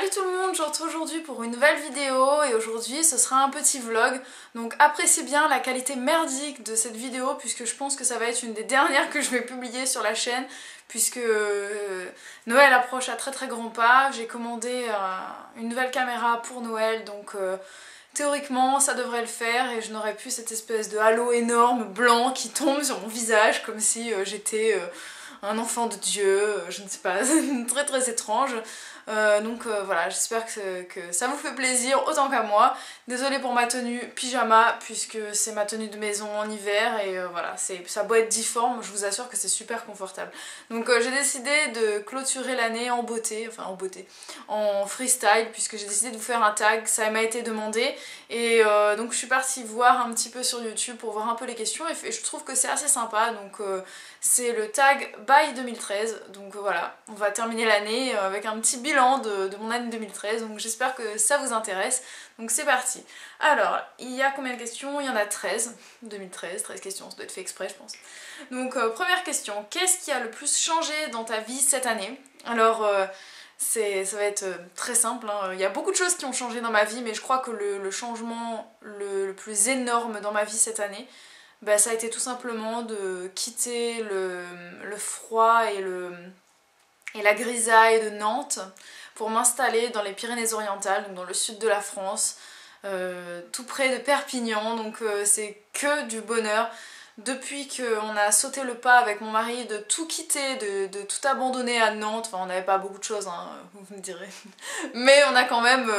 Salut tout le monde, je vous retrouve aujourd'hui pour une nouvelle vidéo et aujourd'hui ce sera un petit vlog. Donc appréciez bien la qualité merdique de cette vidéo puisque je pense que ça va être une des dernières que je vais publier sur la chaîne puisque Noël approche à très grands pas. J'ai commandé une nouvelle caméra pour Noël donc théoriquement ça devrait le faire et je n'aurai plus cette espèce de halo énorme blanc qui tombe sur mon visage comme si j'étais un enfant de Dieu, je ne sais pas, très étrange. Voilà, j'espère que ça vous fait plaisir autant qu'à moi. Désolée pour ma tenue pyjama puisque c'est ma tenue de maison en hiver et voilà, ça doit être difforme, je vous assure que c'est super confortable. Donc j'ai décidé de clôturer l'année en beauté, en freestyle puisque j'ai décidé de vous faire un tag, ça m'a été demandé et donc je suis partie voir un petit peu sur YouTube pour voir un peu les questions et je trouve que c'est assez sympa donc c'est le tag by 2013 donc voilà, on va terminer l'année avec un petit bilan de mon année 2013 donc j'espère que ça vous intéresse donc c'est parti. Alors il y a combien de questions? Il y en a 13, 2013, 13 questions, ça doit être fait exprès je pense. Donc première question, qu'est-ce qui a le plus changé dans ta vie cette année? Alors ça va être très simple, hein. Il y a beaucoup de choses qui ont changé dans ma vie mais je crois que le changement le plus énorme dans ma vie cette année bah, ça a été tout simplement de quitter le froid et la grisaille de Nantes pour m'installer dans les Pyrénées-Orientales, donc dans le sud de la France, tout près de Perpignan, donc c'est que du bonheur. Depuis qu'on a sauté le pas avec mon mari de tout quitter, de tout abandonner à Nantes, enfin on n'avait pas beaucoup de choses, hein, vous me direz, mais on a quand même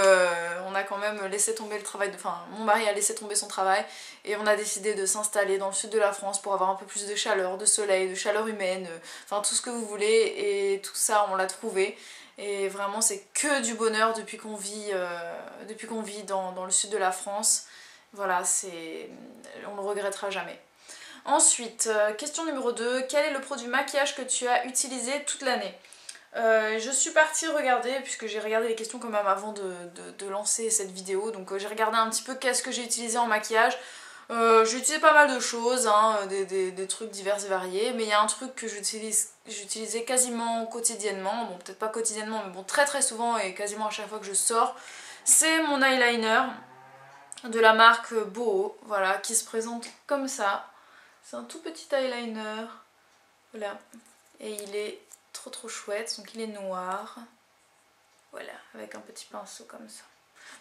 laissé tomber le travail, enfin mon mari a laissé tomber son travail et on a décidé de s'installer dans le sud de la France pour avoir un peu plus de chaleur, de soleil, de chaleur humaine, enfin tout ce que vous voulez et tout ça on l'a trouvé. Et vraiment c'est que du bonheur depuis qu'on vit dans le sud de la France. Voilà, on ne le regrettera jamais. Ensuite, question numéro 2, quel est le produit maquillage que tu as utilisé toute l'année? Je suis partie regarder, puisque j'ai regardé les questions quand même avant de lancer cette vidéo, donc j'ai regardé un petit peu qu'est-ce que j'ai utilisé en maquillage. J'ai utilisé pas mal de choses, hein, des trucs divers et variés, mais il y a un truc que j'utilisais quasiment quotidiennement, bon peut-être pas quotidiennement, mais bon très souvent et quasiment à chaque fois que je sors, c'est mon eyeliner de la marque Boho, voilà, qui se présente comme ça. C'est un tout petit eyeliner, voilà, et il est trop chouette, donc il est noir, voilà, avec un petit pinceau comme ça.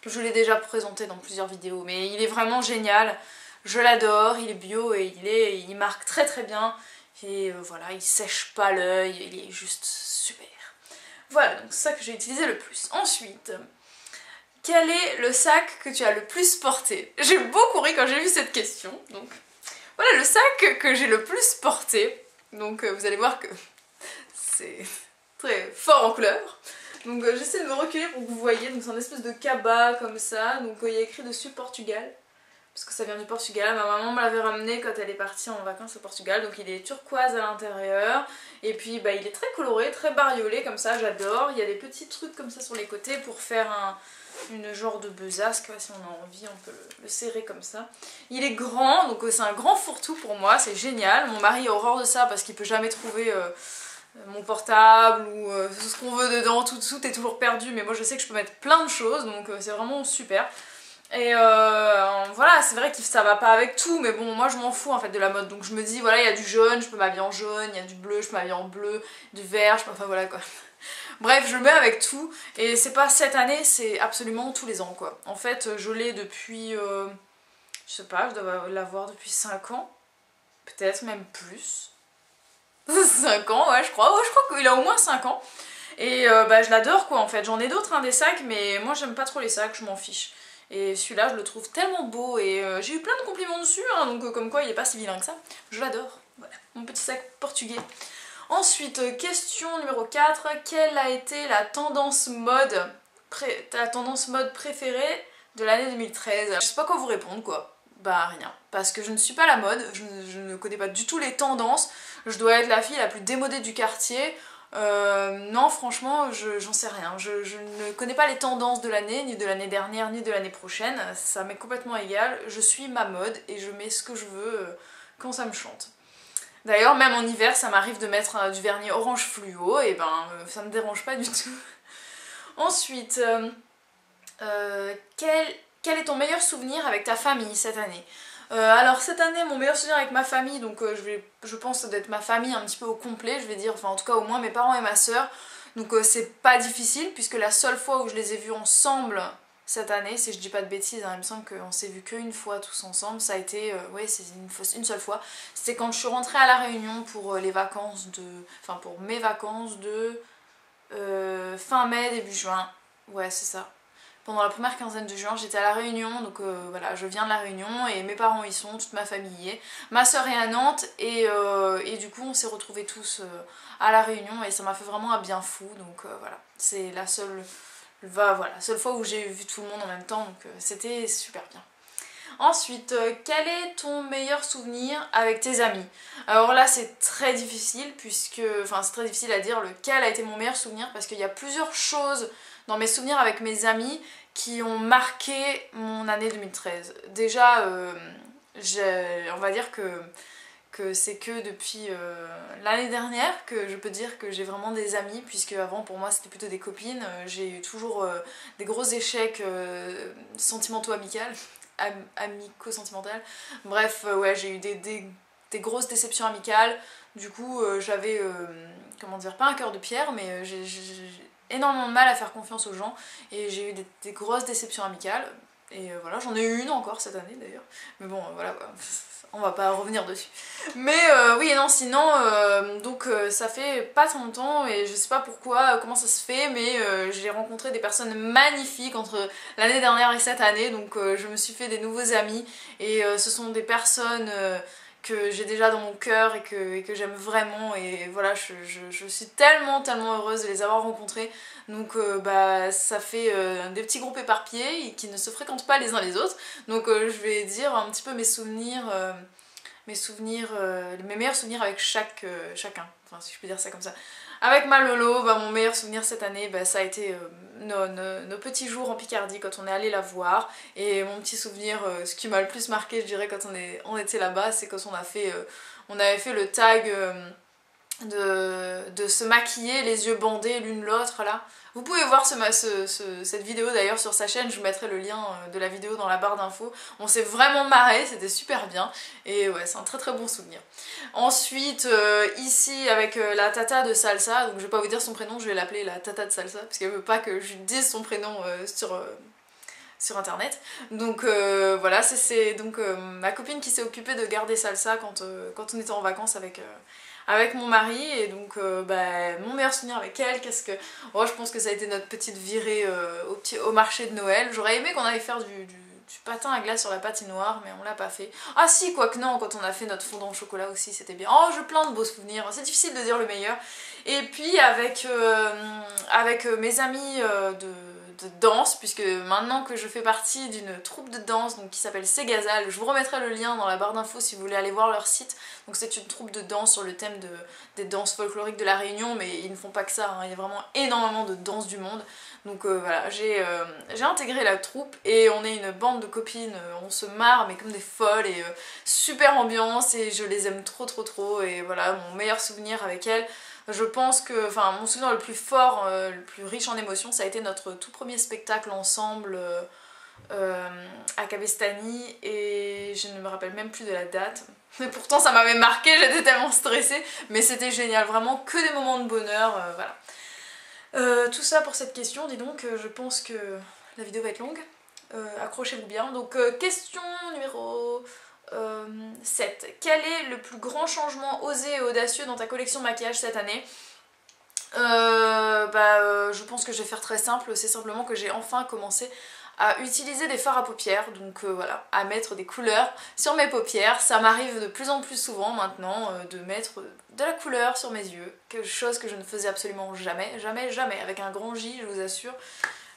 Je l'ai déjà présenté dans plusieurs vidéos, mais il est vraiment génial, je l'adore, il est bio et il marque très bien, et voilà, il sèche pas l'œil, il est juste super. Voilà, donc c'est ça que j'ai utilisé le plus. Ensuite, quel est le sac que tu as le plus porté? J'ai beaucoup ri quand j'ai vu cette question, donc... Voilà le sac que j'ai le plus porté, donc vous allez voir que c'est très fort en couleur. Donc j'essaie de me reculer pour que vous voyez, donc c'est un espèce de cabas comme ça, donc il y a écrit dessus Portugal, parce que ça vient du Portugal, ma maman me l'avait ramené quand elle est partie en vacances au Portugal, donc il est turquoise à l'intérieur, et puis bah, il est très coloré, très bariolé comme ça, j'adore, il y a des petits trucs comme ça sur les côtés pour faire une genre de besace, si on a envie on peut le serrer comme ça. Il est grand, donc c'est un grand fourre-tout pour moi, c'est génial. Mon mari a horreur de ça parce qu'il peut jamais trouver mon portable ou tout ce qu'on veut dedans, tout est toujours perdu, mais moi je sais que je peux mettre plein de choses, donc c'est vraiment super. Et voilà, c'est vrai que ça va pas avec tout, mais bon, moi je m'en fous en fait de la mode, donc je me dis, voilà, il y a du jaune, je peux m'habiller en jaune, il y a du bleu, je peux m'habiller en bleu, du vert, enfin voilà quoi. Bref, je le mets avec tout, et c'est pas cette année, c'est absolument tous les ans quoi. En fait, je l'ai depuis, je sais pas, je dois l'avoir depuis 5 ans, peut-être même plus. 5 ans, ouais, je crois qu'il a au moins 5 ans. Et bah, je l'adore quoi en fait, j'en ai d'autres hein, des sacs, mais moi j'aime pas trop les sacs, je m'en fiche. Et celui-là, je le trouve tellement beau et j'ai eu plein de compliments dessus, hein, donc comme quoi il est pas si vilain que ça. Je l'adore, voilà, mon petit sac portugais. Ensuite, question numéro 4, quelle a été la tendance mode préférée de l'année 2013? Je sais pas quoi vous répondre quoi, bah rien, parce que je ne suis pas la mode, je ne connais pas du tout les tendances, je dois être la fille la plus démodée du quartier. Non franchement j'en sais rien, je ne connais pas les tendances de l'année, ni de l'année dernière, ni de l'année prochaine, ça m'est complètement égal, je suis ma mode et je mets ce que je veux quand ça me chante. D'ailleurs même en hiver ça m'arrive de mettre du vernis orange fluo et ben ça me dérange pas du tout. Ensuite, quel est ton meilleur souvenir avec ta famille cette année? Alors cette année, mon meilleur souvenir avec ma famille, donc je pense d'être ma famille un petit peu au complet, je vais dire, enfin en tout cas au moins mes parents et ma soeur. Donc c'est pas difficile puisque la seule fois où je les ai vus ensemble cette année, si je dis pas de bêtises, hein, il me semble qu'on s'est vus qu'une fois tous ensemble, ça a été, ouais c'est une seule fois, c'était quand je suis rentrée à La Réunion pour les vacances de, enfin pour mes vacances de fin mai, début juin, ouais c'est ça. Pendant la première quinzaine de juin, j'étais à La Réunion, donc voilà, je viens de La Réunion et mes parents y sont, toute ma famille y est. Ma soeur est à Nantes et du coup on s'est retrouvés tous à La Réunion et ça m'a fait vraiment un bien fou, donc voilà. C'est la seule, voilà, seule fois où j'ai vu tout le monde en même temps, donc c'était super bien. Ensuite, quel est ton meilleur souvenir avec tes amis? Alors là c'est très difficile puisque, enfin c'est très difficile à dire lequel a été mon meilleur souvenir parce qu'il y a plusieurs choses dans mes souvenirs avec mes amis qui ont marqué mon année 2013. Déjà, on va dire que c'est que depuis l'année dernière que je peux dire que j'ai vraiment des amis, puisque avant pour moi c'était plutôt des copines. J'ai eu toujours des gros échecs sentimentaux amico-sentimentaux. Bref, ouais, j'ai eu des grosses déceptions amicales. Du coup, j'avais, comment dire, pas un cœur de pierre, mais j'ai énormément de mal à faire confiance aux gens et j'ai eu des grosses déceptions amicales et voilà, j'en ai eu une encore cette année d'ailleurs, mais bon voilà, on va pas revenir dessus. Mais oui et non, sinon donc ça fait pas tant longtemps et je sais pas pourquoi, comment ça se fait, mais j'ai rencontré des personnes magnifiques entre l'année dernière et cette année, donc je me suis fait des nouveaux amis et ce sont des personnes que j'ai déjà dans mon cœur et que j'aime vraiment, et voilà, je suis tellement heureuse de les avoir rencontrés. Donc bah ça fait des petits groupes éparpillés et qui ne se fréquentent pas les uns les autres, donc je vais dire un petit peu mes souvenirs, mes meilleurs souvenirs avec chacun, enfin si je peux dire ça comme ça. Avec ma Lolo, bah, mon meilleur souvenir cette année, bah, ça a été nos petits jours en Picardie quand on est allé la voir. Et mon petit souvenir, ce qui m'a le plus marqué, je dirais, quand on était là-bas, c'est quand on avait fait le tag de se maquiller, les yeux bandés l'une l'autre là. Vous pouvez voir cette vidéo d'ailleurs sur sa chaîne, je vous mettrai le lien de la vidéo dans la barre d'infos. On s'est vraiment marré, c'était super bien et ouais, c'est un très bon souvenir. Ensuite, ici avec la tata de salsa, donc je vais pas vous dire son prénom, je vais l'appeler la tata de salsa parce qu'elle veut pas que je lui dise son prénom sur internet. Donc voilà, c'est donc ma copine qui s'est occupée de garder salsa quand on était en vacances avec mon mari, et donc bah, mon meilleur souvenir avec elle, oh, je pense que ça a été notre petite virée au marché de Noël. J'aurais aimé qu'on aille faire du patin à glace sur la patinoire, mais on l'a pas fait. Ah si, quoique non, quand on a fait notre fondant au chocolat aussi, c'était bien. Oh, j'ai plein de beaux souvenirs, c'est difficile de dire le meilleur. Et puis avec mes amis de danse, puisque maintenant que je fais partie d'une troupe de danse donc, qui s'appelle Ségazal, je vous remettrai le lien dans la barre d'infos si vous voulez aller voir leur site. Donc c'est une troupe de danse sur le thème des danses folkloriques de la Réunion, mais ils ne font pas que ça, hein. Il y a vraiment énormément de danses du monde. Donc voilà, j'ai intégré la troupe et on est une bande de copines, on se marre mais comme des folles, et super ambiance, et je les aime trop, et voilà, mon meilleur souvenir avec elles. Je pense que, enfin, mon souvenir le plus fort, le plus riche en émotions, ça a été notre tout premier spectacle ensemble à Cabestany, et je ne me rappelle même plus de la date. Mais pourtant ça m'avait marqué, j'étais tellement stressée, mais c'était génial, vraiment que des moments de bonheur, voilà. Tout ça pour cette question, dis donc, je pense que la vidéo va être longue, accrochez-vous bien. Donc question numéro 7. Quel est le plus grand changement osé et audacieux dans ta collection maquillage cette année? Je pense que je vais faire très simple, c'est simplement que j'ai enfin commencé à utiliser des fards à paupières, donc voilà, à mettre des couleurs sur mes paupières. Ça m'arrive de plus en plus souvent maintenant de mettre de la couleur sur mes yeux, quelque chose que je ne faisais absolument jamais, avec un grand J, je vous assure.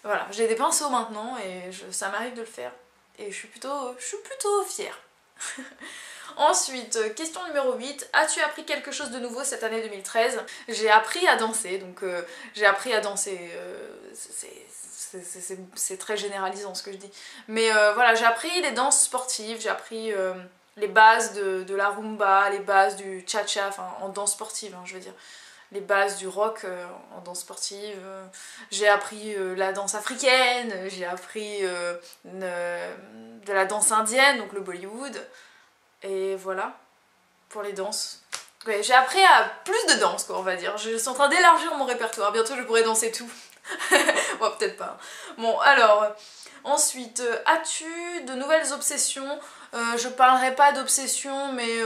Voilà, j'ai des pinceaux maintenant et ça m'arrive de le faire, et je suis plutôt fière. Ensuite, question numéro 8, as-tu appris quelque chose de nouveau cette année 2013? J'ai appris à danser, donc j'ai appris à danser, c'est très généralisant ce que je dis. Mais voilà, j'ai appris les danses sportives, j'ai appris les bases de la rumba, les bases du cha-cha, enfin en danse sportive, hein, je veux dire. les bases du rock en danse sportive. J'ai appris la danse africaine, j'ai appris de la danse indienne, donc le Bollywood. Et voilà, pour les danses. Ouais, j'ai appris à plus de danse, quoi, on va dire. Je suis en train d'élargir mon répertoire. Bientôt, je pourrai danser tout. Bon, peut-être pas. Bon, alors, ensuite, as-tu de nouvelles obsessions? Je parlerai pas d'obsessions, mais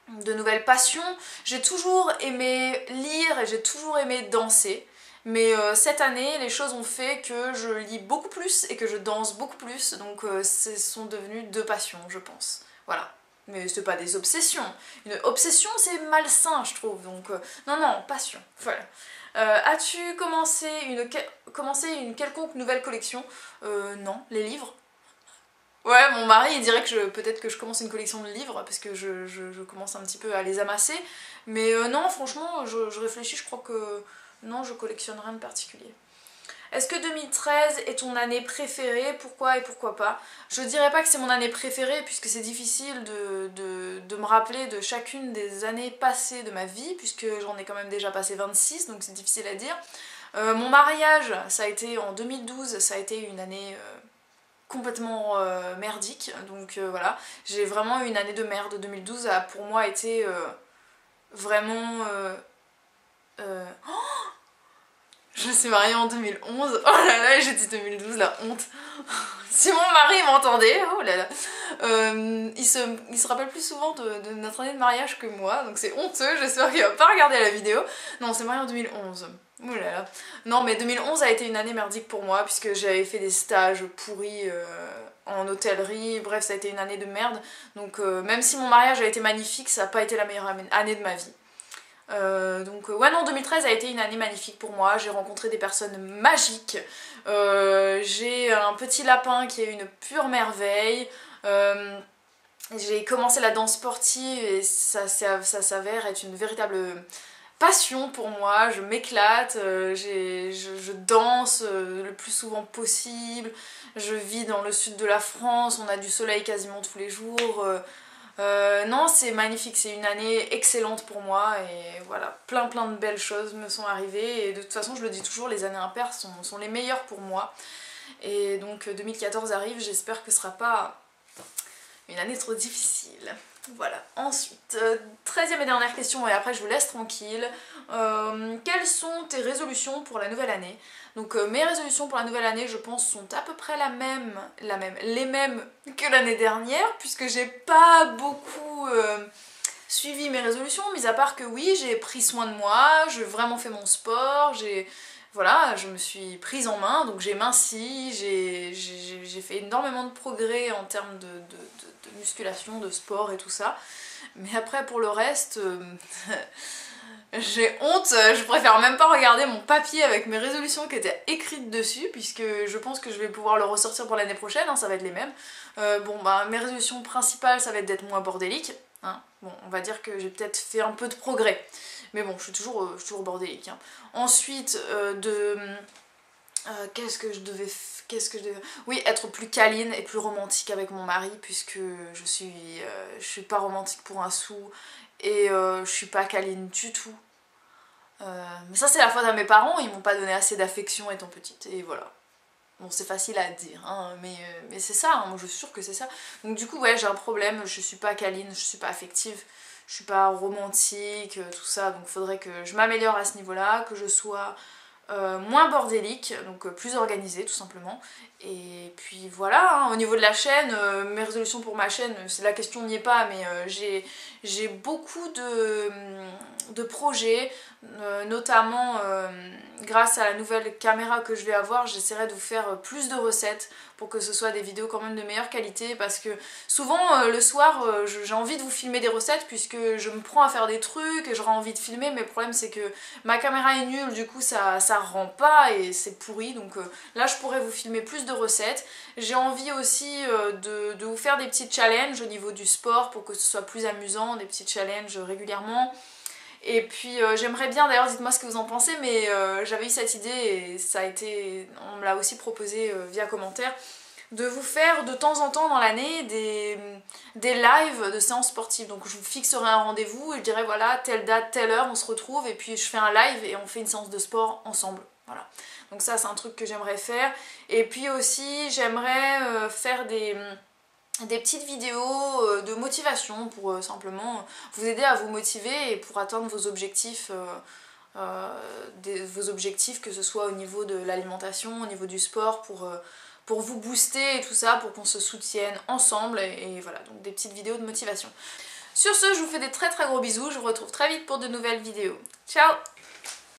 de nouvelles passions. J'ai toujours aimé lire et j'ai toujours aimé danser. Mais cette année, les choses ont fait que je lis beaucoup plus et que je danse beaucoup plus. Donc, ce sont devenues deux passions, je pense. Voilà. Mais c'est pas des obsessions. Une obsession, c'est malsain, je trouve. Donc, non, non, passion. Voilà. As-tu commencé une quelconque nouvelle collection? Non, les livres. Ouais, mon mari, il dirait que peut-être que je commence une collection de livres, parce que je commence un petit peu à les amasser. Mais non, franchement, je réfléchis, je crois que non, je collectionne rien de particulier. Est-ce que 2013 est ton année préférée? Pourquoi et pourquoi pas? Je dirais pas que c'est mon année préférée puisque c'est difficile de me rappeler de chacune des années passées de ma vie puisque j'en ai quand même déjà passé 26 donc c'est difficile à dire. Mon mariage, ça a été en 2012, ça a été une année complètement merdique donc voilà. J'ai vraiment eu une année de merde. 2012 a pour moi été vraiment... Je me suis mariée en 2011. Oh là là, j'ai dit 2012, la honte. Si mon mari m'entendait, oh là là. Il se rappelle plus souvent de notre année de mariage que moi, donc c'est honteux. J'espère qu'il va pas regarder la vidéo. Non, on s'est marié en 2011. Oh là là. Non, mais 2011 a été une année merdique pour moi, puisque j'avais fait des stages pourris en hôtellerie. Bref, ça a été une année de merde. Donc, même si mon mariage a été magnifique, ça n'a pas été la meilleure année de ma vie. Donc ouais non 2013 a été une année magnifique pour moi, j'ai rencontré des personnes magiques, j'ai un petit lapin qui est une pure merveille, j'ai commencé la danse sportive et ça s'avère être une véritable passion pour moi, je m'éclate, je danse le plus souvent possible, je vis dans le sud de la France, on a du soleil quasiment tous les jours. Non, c'est magnifique, c'est une année excellente pour moi et voilà, plein de belles choses me sont arrivées et de toute façon je le dis toujours, les années impaires sont les meilleures pour moi et donc 2014 arrive, j'espère que ce sera pas une année trop difficile. Voilà, ensuite, 13e et dernière question et après je vous laisse tranquille. Quelles sont tes résolutions pour la nouvelle année? Donc mes résolutions pour la nouvelle année je pense sont à peu près les mêmes que l'année dernière puisque j'ai pas beaucoup suivi mes résolutions, mis à part que oui j'ai pris soin de moi, j'ai vraiment fait mon sport, voilà, je me suis prise en main, donc j'ai minci, j'ai fait énormément de progrès en termes de musculation, de sport et tout ça. Mais après pour le reste, j'ai honte, je préfère même pas regarder mon papier avec mes résolutions qui étaient écrites dessus, puisque je pense que je vais pouvoir le ressortir pour l'année prochaine, hein, ça va être les mêmes. Bon bah mes résolutions principales ça va être d'être moins bordélique, hein. Bon on va dire que j'ai peut-être fait un peu de progrès. Mais bon, je suis toujours bordélique. Hein. Ensuite, qu'est-ce que je devais... Oui, être plus câline et plus romantique avec mon mari, puisque je suis pas romantique pour un sou, et je suis pas câline du tout. Mais ça, c'est la faute à mes parents, ils m'ont pas donné assez d'affection étant petite, et voilà. Bon, c'est facile à dire, hein, mais c'est ça, hein, moi je suis sûre que c'est ça. Donc du coup, ouais, j'ai un problème, je suis pas câline, je suis pas affective. Je suis pas romantique, tout ça, donc faudrait que je m'améliore à ce niveau-là, que je sois moins bordélique, donc plus organisée tout simplement. Et puis voilà, hein, au niveau de la chaîne, mes résolutions pour ma chaîne, la question n'y est pas, mais j'ai beaucoup de projets, notamment grâce à la nouvelle caméra que je vais avoir, j'essaierai de vous faire plus de recettes pour que ce soit des vidéos quand même de meilleure qualité parce que souvent le soir j'ai envie de vous filmer des recettes puisque je me prends à faire des trucs et j'aurai envie de filmer, mais le problème c'est que ma caméra est nulle, du coup ça rend pas et c'est pourri, donc là je pourrais vous filmer plus de recettes. J'ai envie aussi de vous faire des petits challenges au niveau du sport pour que ce soit plus amusant, des petits challenges régulièrement. Et puis j'aimerais bien, d'ailleurs dites-moi ce que vous en pensez, mais j'avais eu cette idée et ça a été, on me l'a aussi proposé via commentaire, de vous faire de temps en temps dans l'année des lives de séances sportives. Donc je vous fixerai un rendez-vous et je dirai voilà, telle date, telle heure, on se retrouve et puis je fais un live et on fait une séance de sport ensemble. Voilà. Donc ça c'est un truc que j'aimerais faire. Et puis aussi j'aimerais faire des petites vidéos de motivation pour simplement vous aider à vous motiver et pour atteindre vos objectifs. Vos objectifs, que ce soit au niveau de l'alimentation, au niveau du sport, pour vous booster et tout ça, pour qu'on se soutienne ensemble et voilà, donc des petites vidéos de motivation. Sur ce, je vous fais des très très gros bisous, je vous retrouve très vite pour de nouvelles vidéos. Ciao!